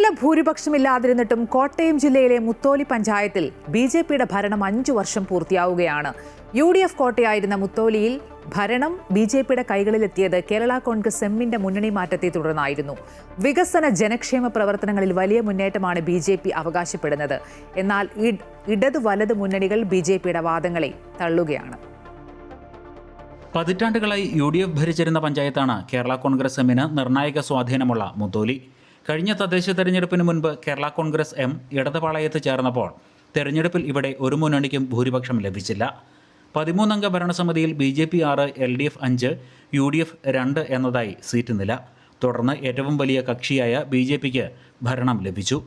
കേവല ഭൂരിപക്ഷമില്ലാതിരുന്നിട്ടും കോട്ടയം ജില്ലയിലെ മുത്തോലി പഞ്ചായത്തിൽ ബി.ജെ.പിയുടെ ഭരണം 5 വർഷം പൂർത്തിയാവുകയാണ്. UDF കോട്ടയായിരുന്ന മുത്തോലിയിൽ ഭരണം ബി.ജെ.പിയുടെ കൈകളിലെത്തിയത് കേരള കോൺഗ്രസ് എമ്മിന്റെ മുന്നണി മാറ്റത്തെ തുടർന്നായിരുന്നു. വികസന ജനക്ഷേമ പ്രവർത്തനങ്ങളിൽ വലിയ മുന്നേറ്റമാണ് ബി.ജെ.പി അവകാശപ്പെടുന്നത്. എന്നാൽ ഇടതു വലത് മുന്നണികൾ ബി.ജെ.പിയുടെ വാദങ്ങളെ തള്ളുകയാണ്. പതിറ്റാണ്ടുകളായി UDF ഭരിച്ചിരുന്ന പഞ്ചായത്താണ് കേരള കോൺഗ്രസ് എമ്മിന് നിർണായക സ്വാധീനമുള്ള മുത്തോലി. കഴിഞ്ഞ തദ്ദേശ തെരഞ്ഞെടുപ്പിന് മുൻപ് കേരള കോൺഗ്രസ് എം ഇടതുപാളയത്ത് ചേർന്നപ്പോൾ തെരഞ്ഞെടുപ്പിൽ ഇവിടെ ഒരു മുന്നണിക്കും ഭൂരിപക്ഷം ലഭിച്ചില്ല. 13-അംഗ ഭരണസമിതിയിൽ BJP 6, LDF 5, UDF 2 എന്നതായി സീറ്റ് നില. തുടർന്ന് ഏറ്റവും വലിയ കക്ഷിയായ BJPക്ക് ഭരണം ലഭിച്ചു.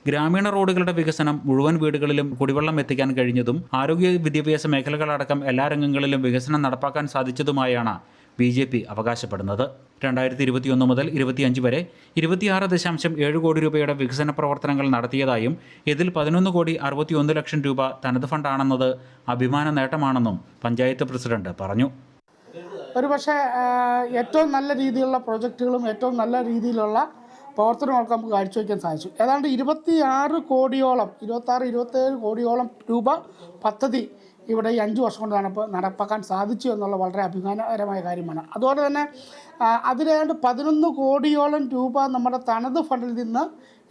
ഗ്രാമീണ റോഡുകളുടെ വികസനം, മുഴുവൻ വീടുകളിലും കുടിവെള്ളം എത്തിക്കാൻ കഴിഞ്ഞതും ആരോഗ്യ വിദ്യാഭ്യാസ മേഖലകളടക്കം എല്ലാ രംഗങ്ങളിലും വികസനം നടപ്പാക്കാൻ സാധിച്ചതുമായാണ് BJP അവകാശപ്പെടുന്നത്. 2021 മുതൽ 25 വരെ 26.7 കോടി രൂപയുടെ വികസന പ്രവർത്തനങ്ങൾ നടത്തിയതായും ഇതിൽ 11,61 ലക്ഷം രൂപ തനത് ഫണ്ടാണെന്നത് അഭിമാന നേട്ടമാണെന്നും പഞ്ചായത്ത് പ്രസിഡന്റ് പറഞ്ഞു. ഒരുപക്ഷെ ഏറ്റവും നല്ല രീതിയിലുള്ള പ്രൊജക്റ്റുകളും ഏറ്റവും നല്ല രീതിയിലുള്ള പ്രവർത്തനങ്ങൾക്ക് നമുക്ക് കാഴ്ചവെക്കാൻ സാധിച്ചു. ഏതാണ്ട് 26 കോടിയോളം 27 കോടിയോളം രൂപ പദ്ധതി ഇവിടെ ഈ 5 വർഷം കൊണ്ട് നടപ്പാക്കാൻ സാധിച്ചു എന്നുള്ള വളരെ അഭിമാനകരമായ കാര്യമാണ്. അതുപോലെ തന്നെ അതിലേതാണ്ട് 11 കോടിയോളം രൂപ നമ്മുടെ തനത് ഫണ്ടിൽ നിന്ന്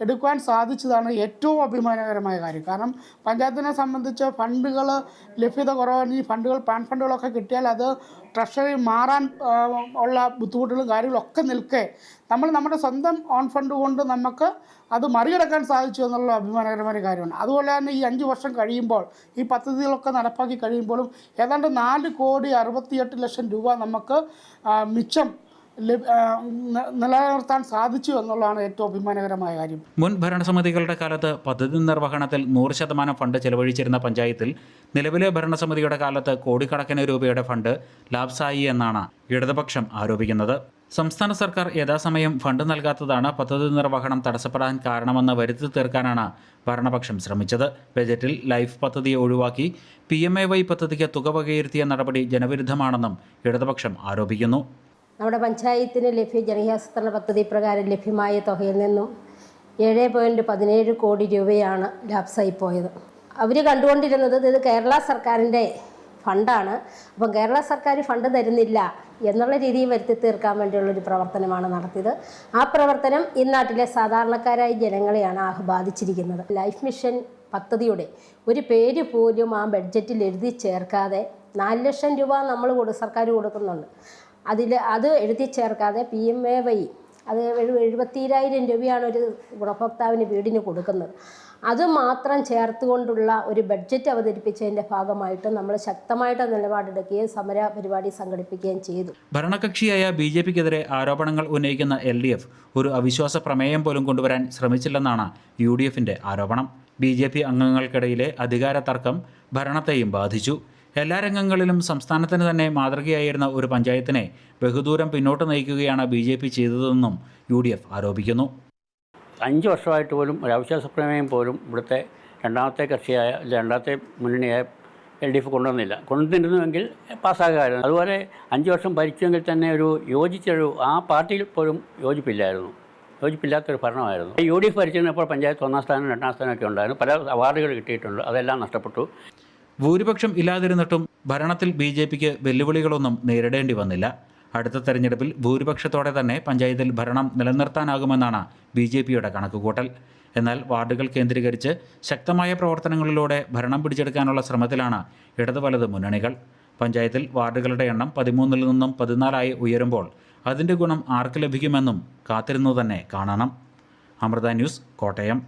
എടുക്കുവാൻ സാധിച്ചതാണ് ഏറ്റവും അഭിമാനകരമായ കാര്യം. കാരണം പഞ്ചായത്തിനെ സംബന്ധിച്ച് ഫണ്ടുകൾ ലഭ്യത കുറവാണ്. ഈ ഫണ്ടുകൾ പാൻ ഫണ്ടുകളൊക്കെ കിട്ടിയാൽ അത് ട്രഷറി മാറാൻ ഉള്ള ബുദ്ധിമുട്ടുകളും കാര്യങ്ങളൊക്കെ നിൽക്കെ നമ്മുടെ സ്വന്തം ഓൺ ഫണ്ട് കൊണ്ട് നമുക്ക് അത് മറികടക്കാൻ സാധിച്ചു എന്നുള്ള അഭിമാനകരമായ കാര്യമാണ്. അതുപോലെ തന്നെ ഈ 5 വർഷം കഴിയുമ്പോൾ ഈ പദ്ധതികളൊക്കെ നടപ്പാക്കി കഴിയുമ്പോഴും ഏതാണ്ട് 4,68 ലക്ഷം രൂപ നമുക്ക് മിച്ചം നിലനിർത്താൻ സാധിച്ചു എന്നുള്ളതാണ് ഏറ്റവും അഭിമാനകരമായ കാര്യം. മുൻ ഭരണസമിതികളുടെ കാലത്ത് പദ്ധതി നിർവഹണത്തിൽ 100% ഫണ്ട് ചെലവഴിച്ചിരുന്ന പഞ്ചായത്തിൽ നിലവിലെ ഭരണസമിതിയുടെ കാലത്ത് കോടിക്കണക്കിന് രൂപയുടെ ഫണ്ട് ലാപ്സായി എന്നാണ് ഇടതുപക്ഷം ആരോപിക്കുന്നത്. സംസ്ഥാന സർക്കാർ യഥാസമയം ഫണ്ട് നൽകാത്തതാണ് പദ്ധതി നിർവഹണം തടസ്സപ്പെടാൻ കാരണമെന്ന് വരുത്തി തീർക്കാനാണ് ഭരണപക്ഷം ശ്രമിച്ചത്. ബജറ്റിൽ ലൈഫ് പദ്ധതിയെ ഒഴിവാക്കി PMAY പദ്ധതിക്ക് തുക വകയിരുത്തിയ നടപടി ജനവിരുദ്ധമാണെന്നും ഇടതുപക്ഷം ആരോപിക്കുന്നു. നമ്മുടെ പഞ്ചായത്തിന് ജനകീയാസൂത്രണ പദ്ധതി പ്രകാരം ലഭ്യമായ തുകയിൽ നിന്നും 7.17 കോടി രൂപയാണ് ലാപ്സായി പോയത്. അവർ കണ്ടുകൊണ്ടിരുന്നത് ഇത് കേരള സർക്കാരിൻ്റെ ഫണ്ടാണ്, അപ്പം കേരള സർക്കാർ ഫണ്ട് തരുന്നില്ല എന്നുള്ള രീതിയിൽ വരുത്തി തീർക്കാൻ വേണ്ടിയുള്ളൊരു പ്രവർത്തനമാണ് നടത്തിയത്. ആ പ്രവർത്തനം ഈ നാട്ടിലെ സാധാരണക്കാരായ ജനങ്ങളെയാണ് ബാധിച്ചിരിക്കുന്നത്. ലൈഫ് മിഷൻ പദ്ധതിയുടെ ഒരു പേര് പോലും ആ ബഡ്ജറ്റിൽ എഴുതി ചേർക്കാതെ 4 ലക്ഷം രൂപ സർക്കാർ കൊടുക്കുന്നുണ്ട്. അത് എഴുതി ചേർക്കാതെ PMAY അത് 72,000 രൂപയാണ് ഒരു ഗുണഭോക്താവിന് വീടിന് കൊടുക്കുന്നത്. അത് മാത്രം ചേർത്തുകൊണ്ടുള്ള ഒരു ബഡ്ജറ്റ് അവതരിപ്പിച്ചതിൻ്റെ ഭാഗമായിട്ട് നമ്മൾ ശക്തമായിട്ട് നിലപാടെടുക്കുകയും സമര പരിപാടി സംഘടിപ്പിക്കുകയും ചെയ്തു. ഭരണകക്ഷിയായ BJPക്കെതിരെ ആരോപണങ്ങൾ ഉന്നയിക്കുന്ന LDF ഒരു അവിശ്വാസ പ്രമേയം പോലും കൊണ്ടുവരാൻ ശ്രമിച്ചില്ലെന്നാണ് UDFന്റെ ആരോപണം. BJP അംഗങ്ങൾക്കിടയിലെ അധികാര തർക്കം ഭരണത്തെയും ബാധിച്ചു. എല്ലാ രംഗങ്ങളിലും സംസ്ഥാനത്തിന് തന്നെ മാതൃകയായിരുന്ന ഒരു പഞ്ചായത്തിനെ ബഹുദൂരം പിന്നോട്ട് നയിക്കുകയാണ് BJP ചെയ്തതെന്നും UDF ആരോപിക്കുന്നു. 5 വർഷമായിട്ട് പോലും ഒരു അവിശ്വാസ പ്രമേയം പോലും ഇവിടുത്തെ രണ്ടാമത്തെ മുന്നണിയായ LDF കൊണ്ടുവന്നിരുന്നുവെങ്കിൽ പാസ്സാകുമായിരുന്നു. അതുപോലെ 5 വർഷം ഭരിച്ചെങ്കിൽ തന്നെ ആ പാർട്ടിയിൽ പോലും യോജിപ്പില്ലാത്തൊരു ഭരണമായിരുന്നു. UDF ഭരിച്ചിരുന്നപ്പോൾ പഞ്ചായത്ത് 1ാം സ്ഥാനം 2ാം സ്ഥാനമൊക്കെ ഉണ്ടായിരുന്നു. പല അവാർഡുകൾ കിട്ടിയിട്ടുണ്ട്, അതെല്ലാം നഷ്ടപ്പെട്ടു. ഭൂരിപക്ഷം ഇല്ലാതിരുന്നിട്ടും ഭരണത്തിൽ BJPക്ക് വെല്ലുവിളികളൊന്നും നേരിടേണ്ടി വന്നില്ല. അടുത്ത തെരഞ്ഞെടുപ്പിൽ ഭൂരിപക്ഷത്തോടെ തന്നെ പഞ്ചായത്തിൽ ഭരണം നിലനിർത്താനാകുമെന്നാണ് BJPയുടെ കണക്കുകൂട്ടൽ. എന്നാൽ വാർഡുകൾ കേന്ദ്രീകരിച്ച് ശക്തമായ പ്രവർത്തനങ്ങളിലൂടെ ഭരണം പിടിച്ചെടുക്കാനുള്ള ശ്രമത്തിലാണ് ഇടതു വലത് മുന്നണികൾ. പഞ്ചായത്തിൽ വാർഡുകളുടെ എണ്ണം 13-ൽ നിന്നും 14 ഉയരുമ്പോൾ അതിൻ്റെ ഗുണം ആർക്ക് ലഭിക്കുമെന്നും കാത്തിരുന്നു തന്നെ കാണണം. അമൃത ന്യൂസ്, കോട്ടയം.